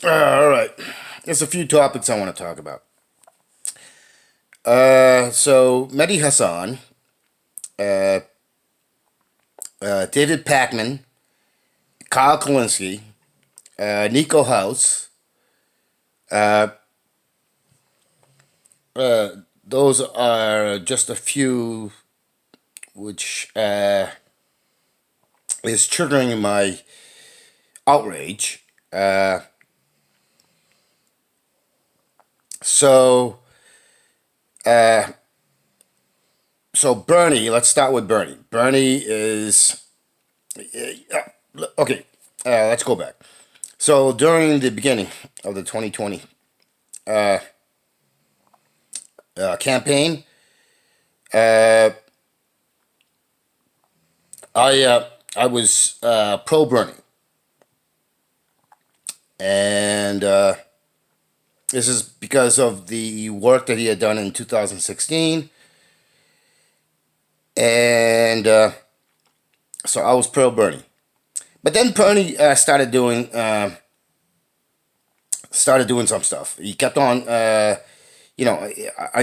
All right. There's a few topics I want to talk about. So Mehdi Hassan, uh, David Packman, Kyle Kalinsky, Nico House. Uh, those are just a few which is triggering my outrage. So, uh, so Bernie. Let's start with Bernie. Bernie is okay. Let's go back. So during the beginning of the 2020 uh, campaign, uh, I was pro Bernie, and this is because of the work that he had done in 2016, and so I was pro Bernie. But then Bernie started doing some stuff. He kept on. I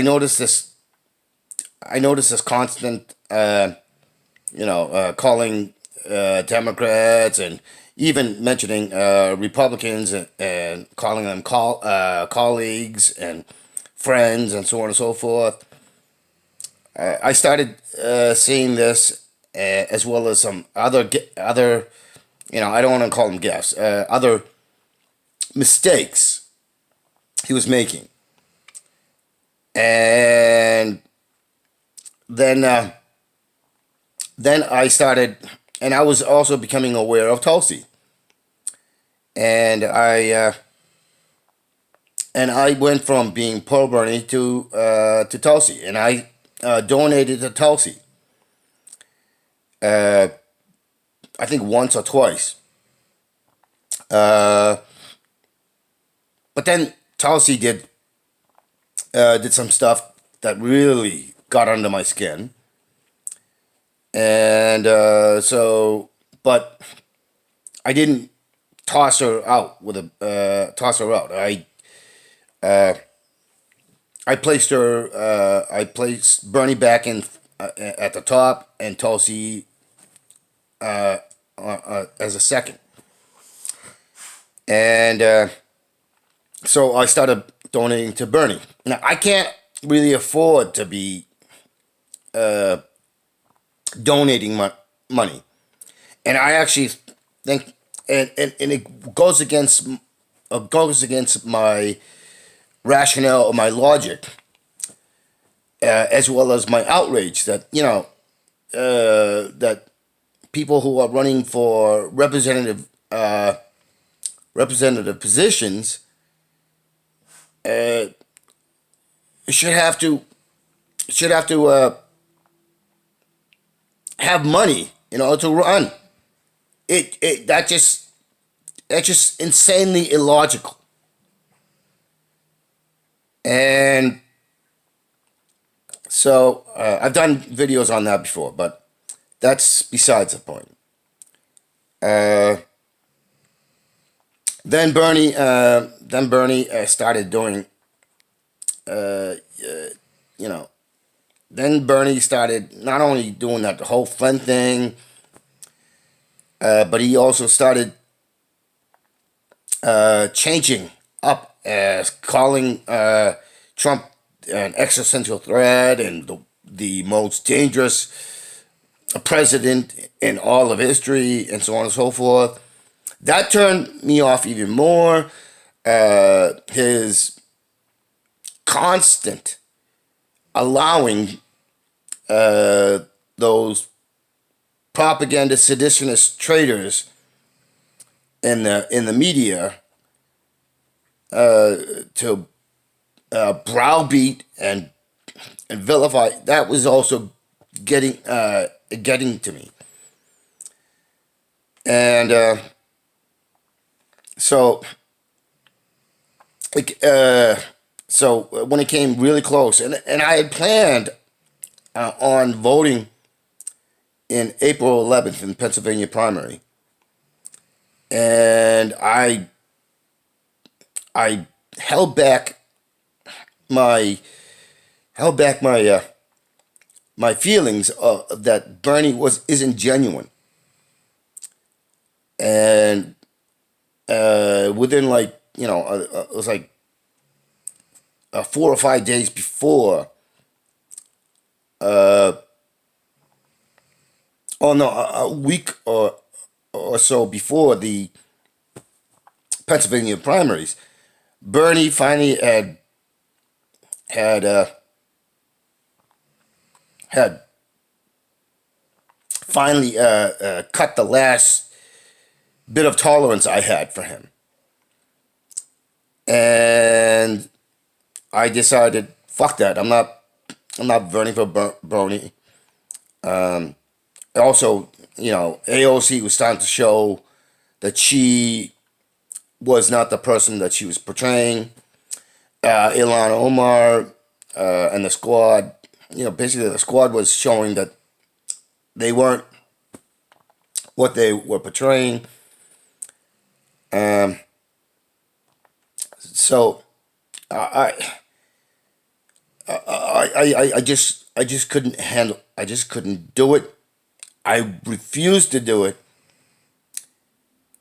noticed this. I noticed this constant. Calling Democrats and even mentioning Republicans and calling them colleagues and friends and so on and so forth. I started seeing this as well as some other. I don't want to call them gaffes. Other mistakes he was making, and then. Then I started, and I was also becoming aware of Tulsi, and I went from being pro Bernie to Tulsi, and I donated to Tulsi. Uh, I think once or twice. Uh, but then Tulsi did some stuff that really got under my skin, and but I didn't toss her out. Uh, I placed her. I placed Bernie back in at the top, and Tulsi as a second. And so I started donating to Bernie. Now I can't really afford to be donating money, and I actually think, and it goes against my rationale or my logic, as well as my outrage that that people who are running for representative positions uh, should have to have money in order to run. That's just insanely illogical. And so I've done videos on that before, but that's besides the point. Uh, then Bernie started doing, uh, you know, then Bernie started not only doing that the whole Flynn thing, but he also started changing up as calling Trump an existential threat and the most dangerous president in all of history, and so on and so forth. That turned me off even more. His constant allowing those propaganda seditionist traitors in the media to browbeat and vilify, that was also getting to me. And so like, so when it came really close, and I had planned on voting in April 11th in the Pennsylvania primary, and I I held back my my feelings that Bernie isn't genuine, and within like it was like 4 or 5 days before. Oh no, a week or so before the Pennsylvania primaries, Bernie finally had had finally cut the last bit of tolerance I had for him, and I decided, fuck that. I'm not voting for Bernie. Also, AOC was starting to show that she was not the person that she was portraying. Ilhan Omar and the squad, basically the squad was showing that they weren't what they were portraying. So I, I just couldn't handle. I just couldn't do it. I refused to do it,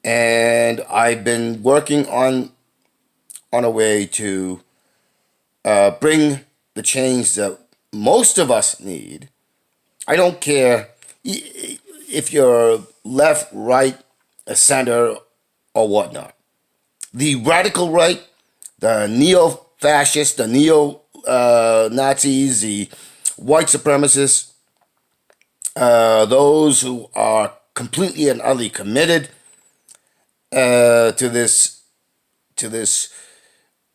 and I've been working on a way to bring the change that most of us need. I don't care if you're left, right, a center, or whatnot. The radical right, the neo-fascists, the neo-Nazis, the white supremacists, those who are completely and utterly committed to this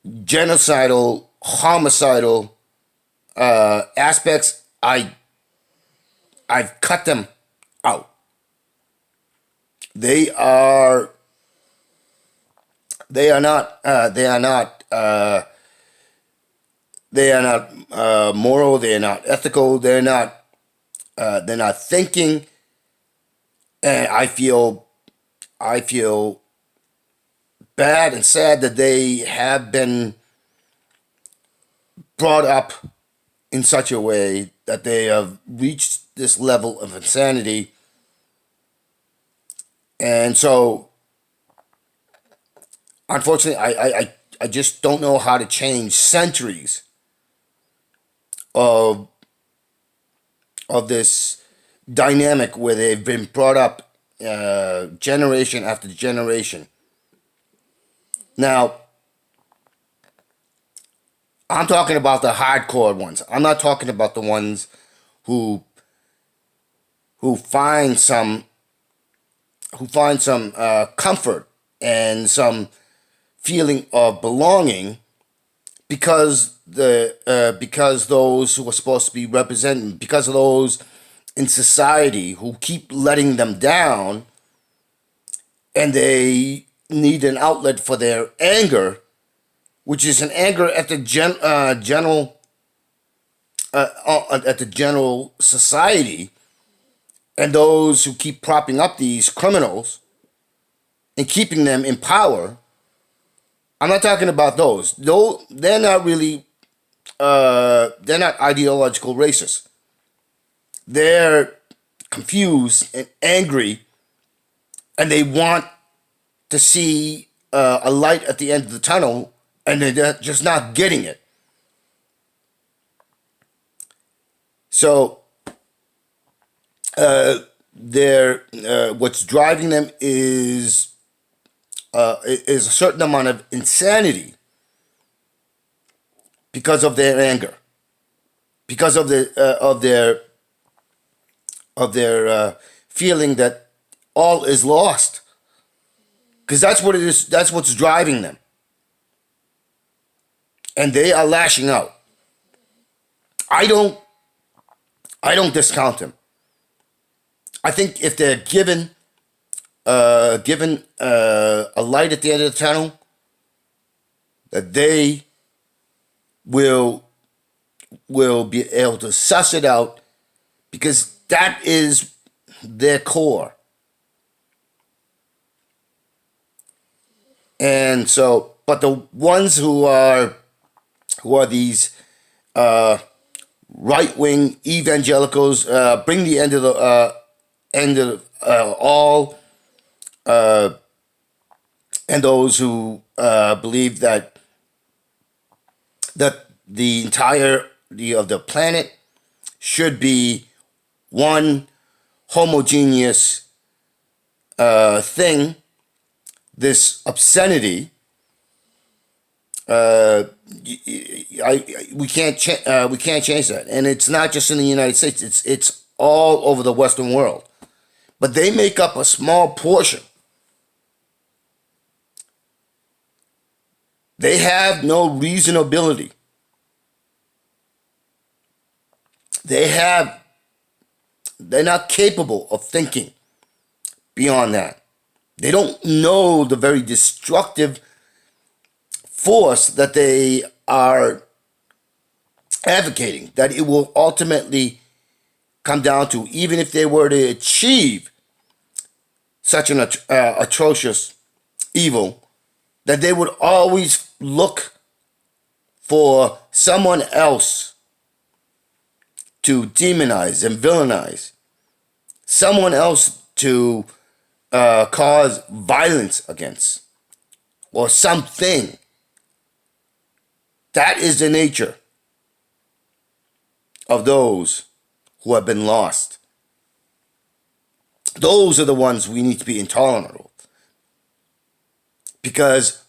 genocidal, homicidal aspects, I've cut them out. They are not moral. They are not ethical. They're not thinking, and I feel bad and sad that they have been brought up in such a way that they have reached this level of insanity. And so, unfortunately, I just don't know how to change centuries of this dynamic where they've been brought up generation after generation. Now, I'm talking about the hardcore ones. I'm not talking about the ones who find some comfort and some feeling of belonging because those who are supposed to be represented, because of those in society who keep letting them down, and they need an outlet for their anger, which is an anger at the general society, and those who keep propping up these criminals and keeping them in power. I'm not talking about those. Though they're not really, they're not ideological racists. They're confused and angry, and they want to see a light at the end of the tunnel, and they're just not getting it. So, what's driving them is a certain amount of insanity because of their anger, because of their feeling that all is lost. Because that's what it is. That's what's driving them, and they are lashing out. I don't discount them. I think if they're given a light at the end of the tunnel, that they will be able to suss it out, because that is their core. And so but the ones who are these right wing evangelicals bring the end of all, and those who believe that the entirety of the planet should be one homogeneous thing. This obscenity, we can't change that, and it's not just in the United States. It's all over the Western world, but they make up a small portion. They have no reasonability. They're not capable of thinking beyond that. They don't know the very destructive force that they are advocating, that it will ultimately come down to, even if they were to achieve such an atrocious evil, that they would always look for someone else to demonize and villainize, someone else to cause violence against, or something. That is the nature of those who have been lost. Those are the ones we need to be intolerant of, because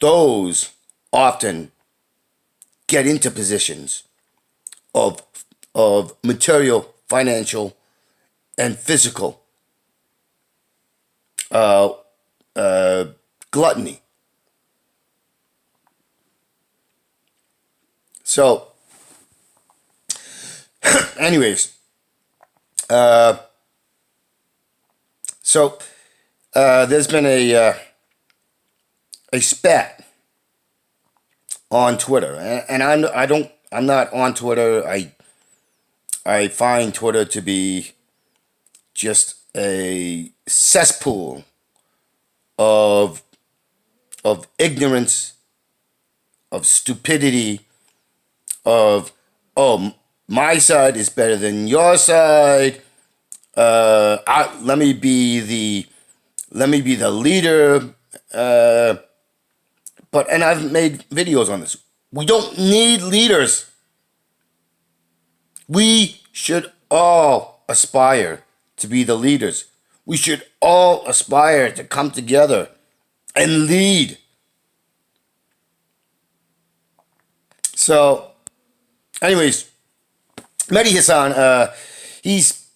those often get into positions of material, financial, and physical gluttony. So, anyways, there's been a spat on Twitter, and I'm not on Twitter. I find Twitter to be just a cesspool of ignorance, of stupidity, of, oh, my side is better than your side. Let me be the leader. And I've made videos on this. We don't need leaders. We should all aspire to be the leaders. We should all aspire to come together and lead. So, anyways, Mehdi Hassan, he's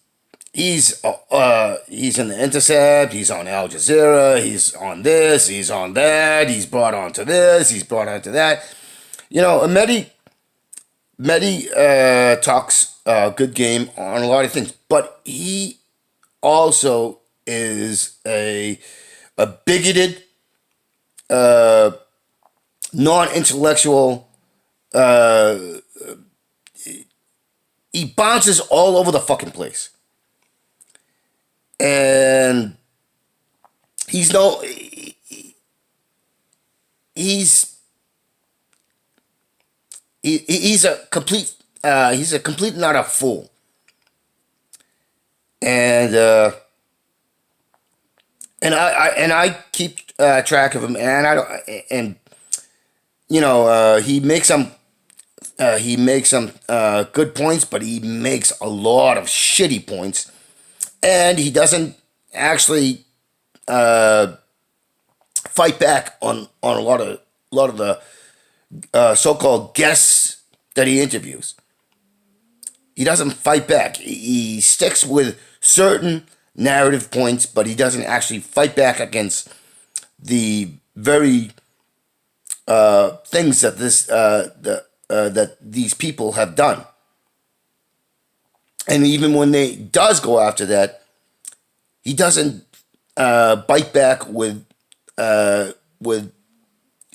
in the Intercept, he's on Al Jazeera, he's on this, he's on that, he's brought on to this, he's brought on to that. You know, Mehdi talks good game on a lot of things, but he also is a bigoted, non-intellectual. He bounces all over the fucking place, and he's a complete not a fool, and I keep track of him, and I don't, and you know, he makes some good points, but he makes a lot of shitty points, and he doesn't actually fight back on a lot of the so-called guests that he interviews. He doesn't fight back. He sticks with certain narrative points, but he doesn't actually fight back against the very things that that these people have done. And even when they does go after that, he doesn't bite back with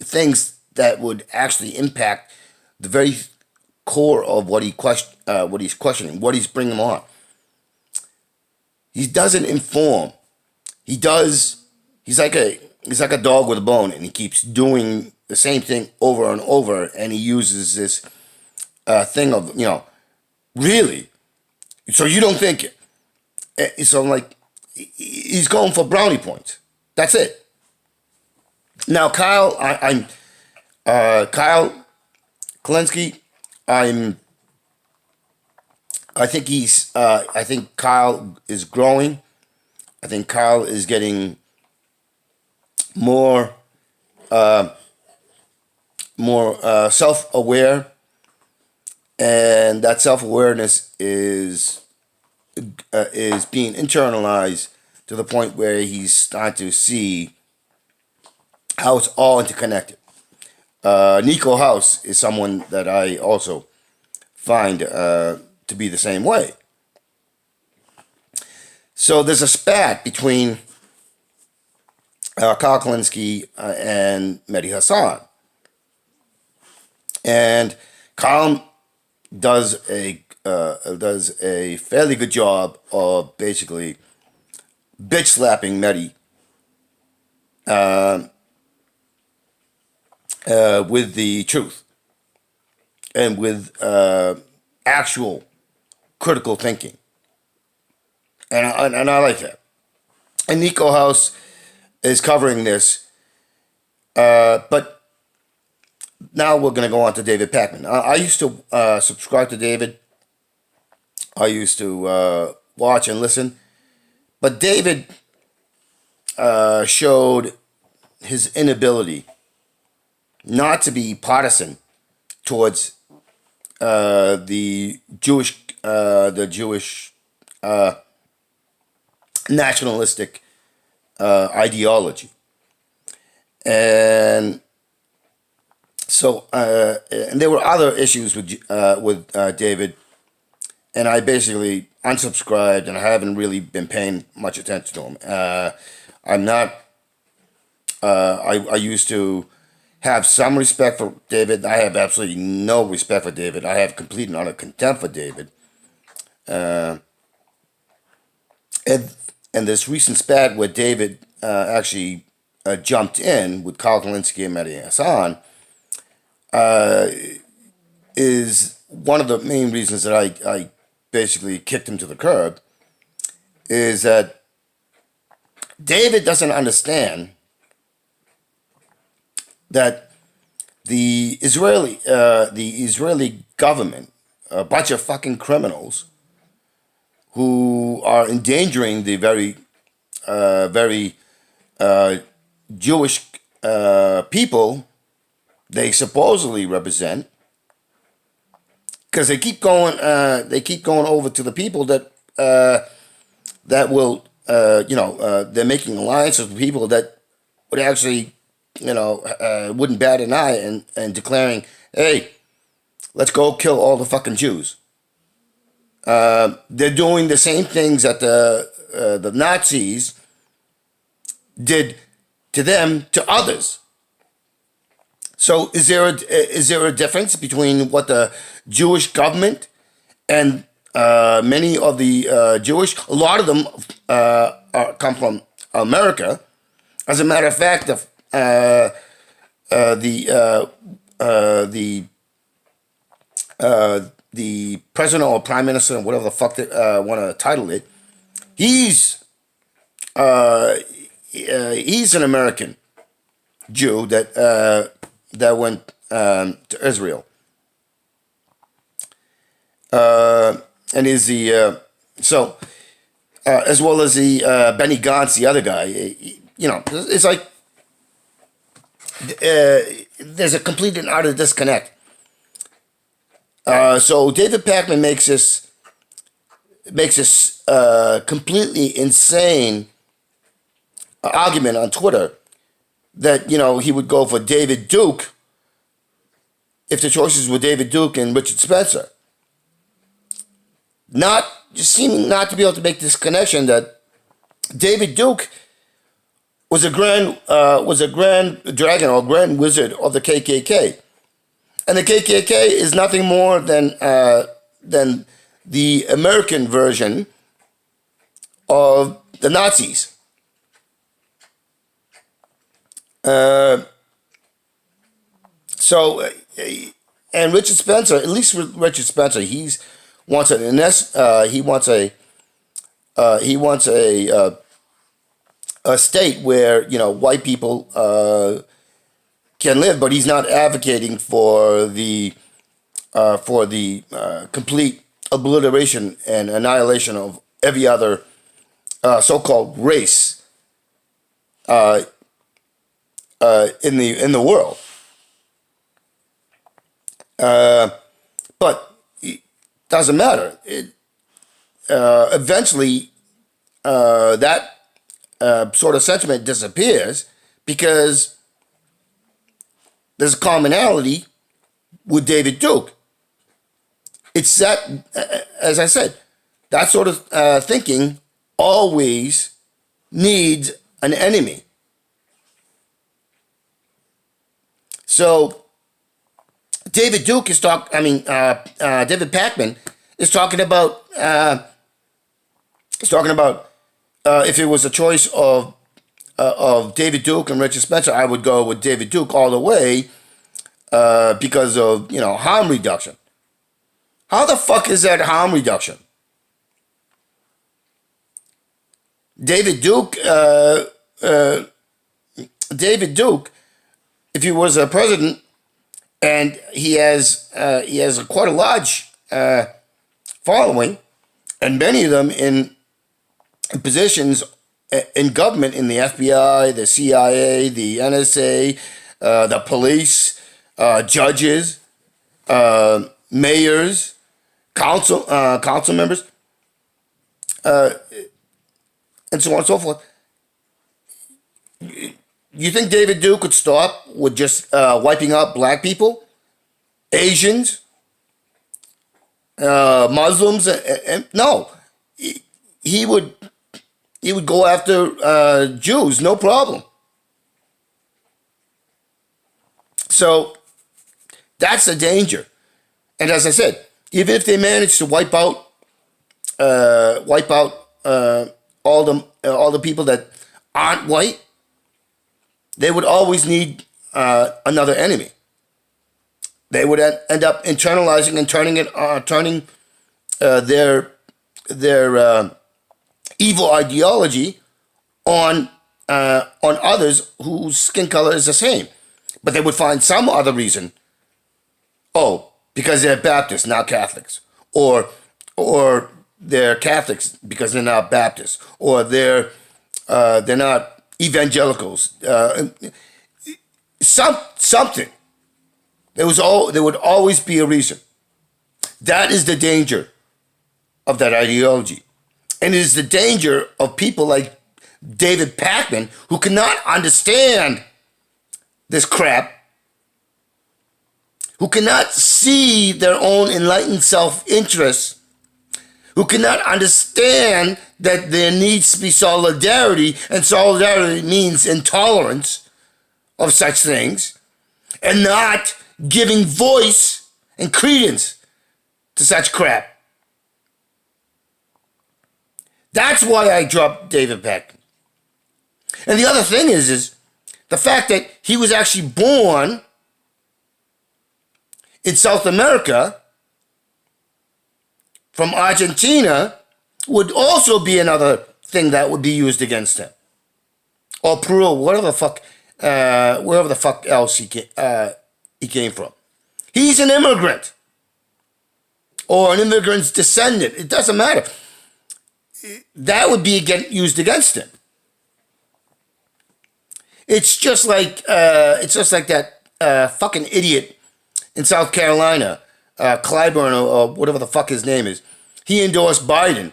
things that would actually impact the very core of what he's questioning, what he's bringing on. He doesn't inform. He's like a dog with a bone, and he keeps doing the same thing over and over, and he uses this thing of, really. So you don't think so? Like, he's going for brownie points. That's it. Now, Kyle, I'm Kyle Kalinsky. I think I think Kyle is growing. I think Kyle is getting more self-aware, and that self-awareness is being internalized to the point where he's starting to see how it's all interconnected. Nico House is someone that I also find to be the same way. So there's a spat between Kyle Kalinsky and Mehdi Hassan, and Kyle does a fairly good job of basically bitch slapping Mehdi with the truth and with actual critical thinking, and I like that. And Nico House is covering this, but now we're going to go on to David Packman. I used to subscribe to David. I used to watch and listen, but David showed his inability not to be partisan towards the Jewish nationalistic ideology, and so and there were other issues with David, and I basically unsubscribed, and I haven't really been paying much attention to him. I'm not. I used to have some respect for David. I have absolutely no respect for David. I have complete and utter contempt for David. And this recent spat where David actually jumped in with Kyle Kalinsky and Mehdi Hassan is one of the main reasons that I basically kicked him to the curb, is that David doesn't understand that the Israeli government, a bunch of fucking criminals who are endangering the very Jewish people they supposedly represent, because they keep going over to the people that will they're making alliances with people that would actually wouldn't bat an eye, and declaring, hey, let's go kill all the fucking Jews. They're doing the same things that the Nazis did to them to others. So is there a difference between what the Jewish government and many of the Jewish, a lot of them come from America. As a matter of fact, the president or prime minister, whatever the fuck they want to title it, he's an American Jew that went to Israel, and is the as well as the Benny Gantz, the other guy. It's like there's a complete and utter disconnect. So David Packman makes this completely insane argument on Twitter that he would go for David Duke if the choices were David Duke and Richard Spencer. Just seeming not to be able to make this connection that David Duke was a grand dragon or grand wizard of the KKK. And the KKK is nothing more than the American version of the Nazis. So, and Richard Spencer, at least with Richard Spencer, he's wants a he wants a state where white people can live, but he's not advocating for the complete obliteration and annihilation of every other so-called race in the world. But it doesn't matter. Eventually, that sort of sentiment disappears because there's a commonality with David Duke. It's that, as I said, that sort of thinking always needs an enemy. So David Duke is David Packman is talking about if it was a choice of David Duke and Richard Spencer, I would go with David Duke all the way because of harm reduction. How the fuck is that harm reduction? David Duke, if he was a president, and he has quite a large following, and many of them in positions in government, in the FBI, the CIA, the NSA, the police, judges, mayors, council members, and so on and so forth. You think David Duke could stop with just wiping out black people, Asians, Muslims? No, he would go after Jews, no problem. So that's the danger. And as I said, even if they manage to wipe out all the people that aren't white, they would always need another enemy. They would end up internalizing and turning their evil ideology on others whose skin color is the same, but they would find some other reason. Oh, because they're Baptists, not Catholics, or they're Catholics because they're not Baptists, or they're not evangelicals. Something. There would always be a reason. That is the danger of that ideology. And it is the danger of people like David Packman, who cannot understand this crap, who cannot see their own enlightened self-interest, who cannot understand that there needs to be solidarity, and solidarity means intolerance of such things, and not giving voice and credence to such crap. That's why I dropped David Packman. And the other thing is the fact that he was actually born in South America from Argentina would also be another thing that would be used against him. Or Peru, wherever the fuck else he came from. He's an immigrant. Or an immigrant's descendant. It doesn't matter. That would be used against him. It's just like that fucking idiot in South Carolina, Clyburn or whatever the fuck his name is. He endorsed Biden,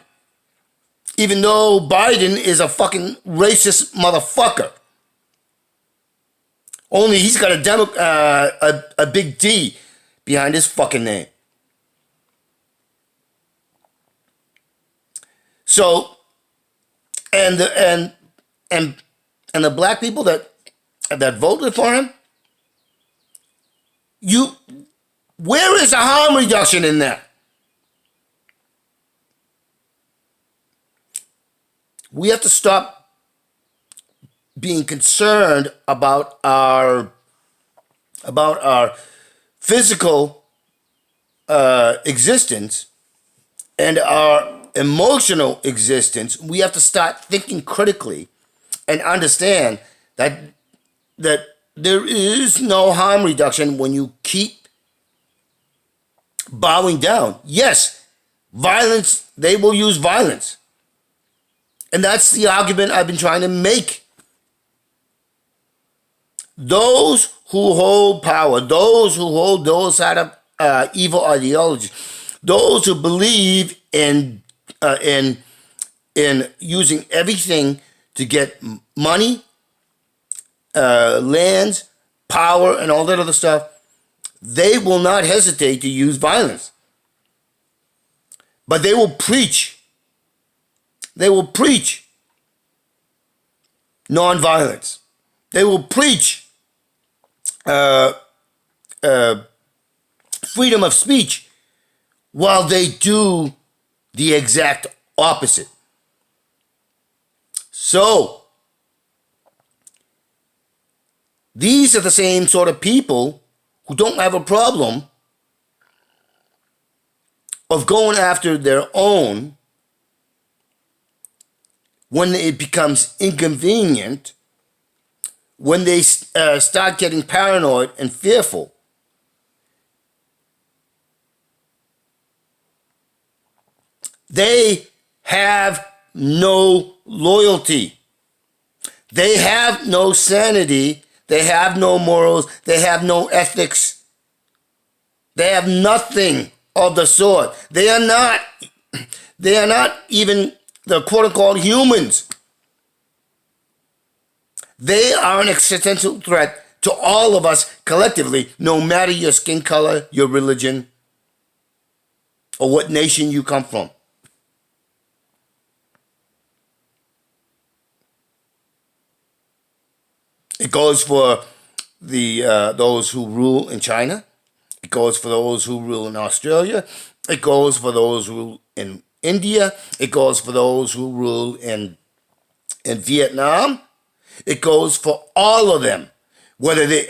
even though Biden is a fucking racist motherfucker. Only he's got a big D behind his fucking name. So, and the black people that voted for him, where is the harm reduction in that? We have to stop being concerned about our about our physical existence and our emotional existence, we have to start thinking critically and understand that there is no harm reduction when you keep bowing down. Yes, violence, they will use violence. And that's the argument I've been trying to make. Those who hold power, those who hold those side of evil ideologies, those who believe in using everything to get money, lands, power, and all that other stuff, they will not hesitate to use violence. But they will preach. They will preach nonviolence. They will preach freedom of speech while they do the exact opposite. So, these are the same sort of people who don't have a problem of going after their own when it becomes inconvenient, when they start getting paranoid and fearful. They have no loyalty. They have no sanity. They have no morals. They have no ethics. They have nothing of the sort. They are not even the quote-unquote humans. They are an existential threat to all of us collectively, no matter your skin color, your religion, or what nation you come from. It goes for those who rule in China. It goes for those who rule in Australia. It goes for those who rule in India. It goes for those who rule in Vietnam. It goes for all of them, whether they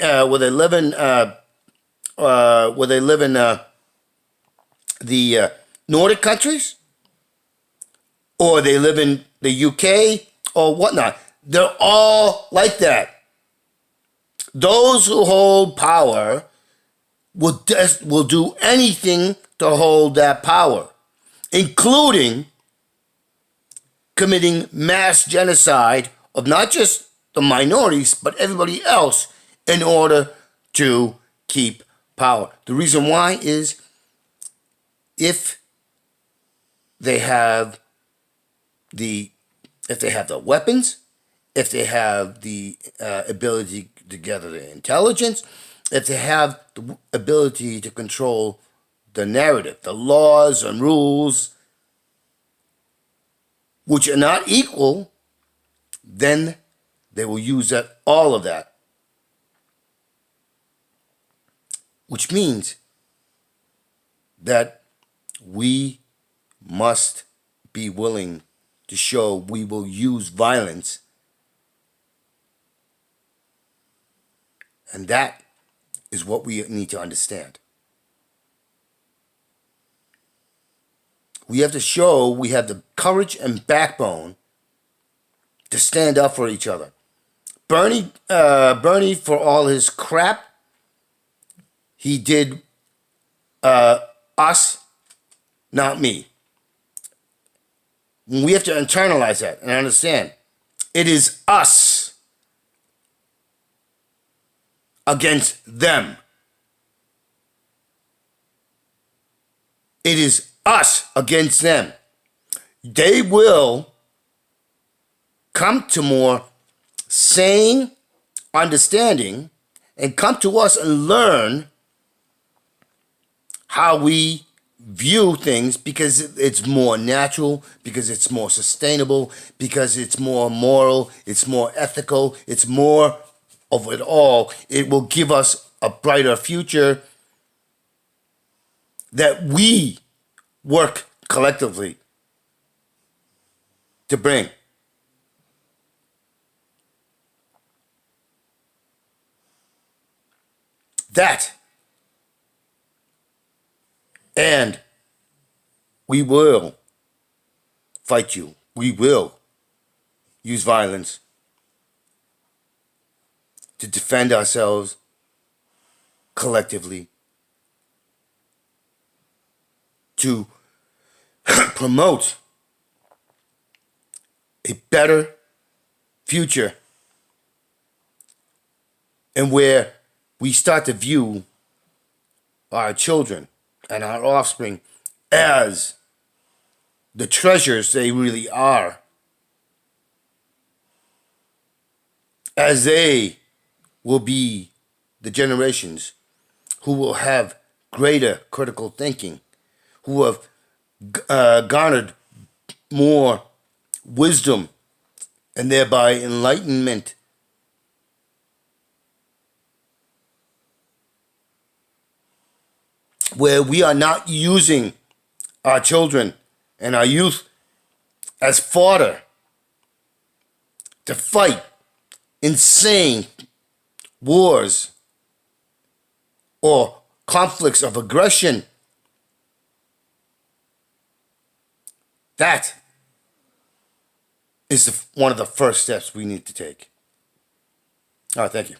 live in the Nordic countries, or they live in the UK or whatnot. They're all like that. Those who hold power will do anything to hold that power, including committing mass genocide of not just the minorities, but everybody else in order to keep power. The reason why is if they have the weapons, if they have the ability to gather the intelligence, if they have the ability to control the narrative, the laws and rules, which are not equal, then they will use all of that. Which means that we must be willing to show we will use violence. And that is what we need to understand. We have to show we have the courage and backbone to stand up for each other. Bernie, for all his crap, he did us, not me. We have to internalize that and understand. It is us against them. It is us against them. They will come to more sane understanding and come to us and learn how we view things, because it's more natural, because it's more sustainable, because it's more moral, it's more ethical, it's more of it all. It will give us a brighter future that we work collectively to bring. that. And we will fight you. We will use violence to defend ourselves collectively, to promote a better future, and where we start to view our children and our offspring as the treasures they really are, as they will be the generations who will have greater critical thinking, who have garnered more wisdom and thereby enlightenment. Where we are not using our children and our youth as fodder to fight insane wars or conflicts of aggression. That is one of the first steps we need to take. All right, thank you.